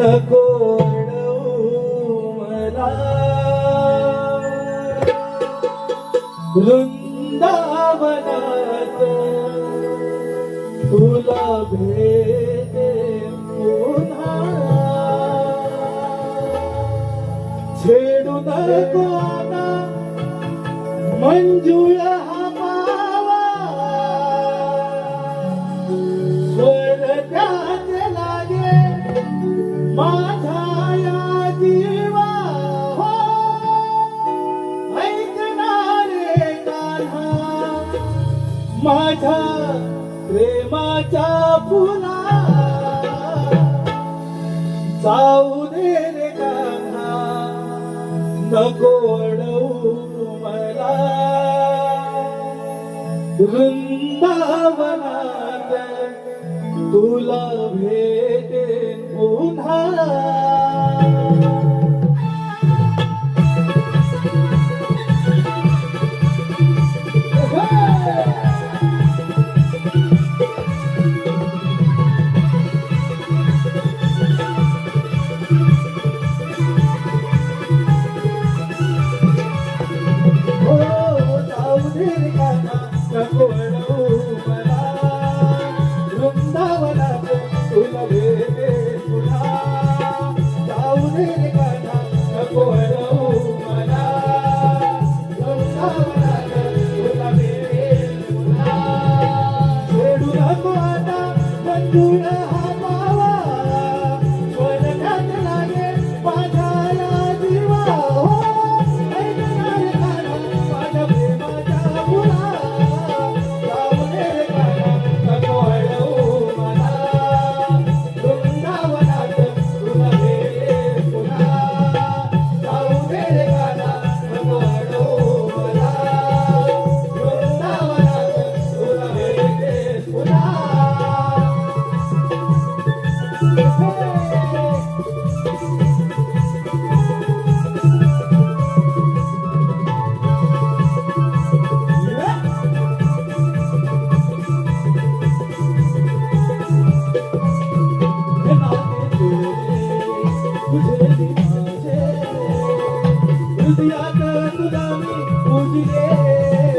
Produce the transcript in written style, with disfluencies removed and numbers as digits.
नको अडवू मला वृंदावनात तुला भेटे पुन्हा छेडू नको आता मंजुळ हा मावा स्वर त्यात लागे माझा या जीवा हो ऐकणारे कान्हा माझ्या प्रेमाच्या फुला जाऊ दे रे कान्हा नको अडवू मला वृंदावनात तुला भेटेन पुन्हा नको अडवू मला वृंदावनात तुला भेटेन पुन्हा जाऊ दे रे कान्हा नको अडवू मला वृंदावनात तुला भेटेन पुन्हा छेडू नको आता मंजुळ हा मावा स्वर त्यात लागे माझ्या या जीवा हो ऐकणारे कान्हा माझ्या प्रेमाच्या फुला तुझे माझे हृदयात तुला मी पूजले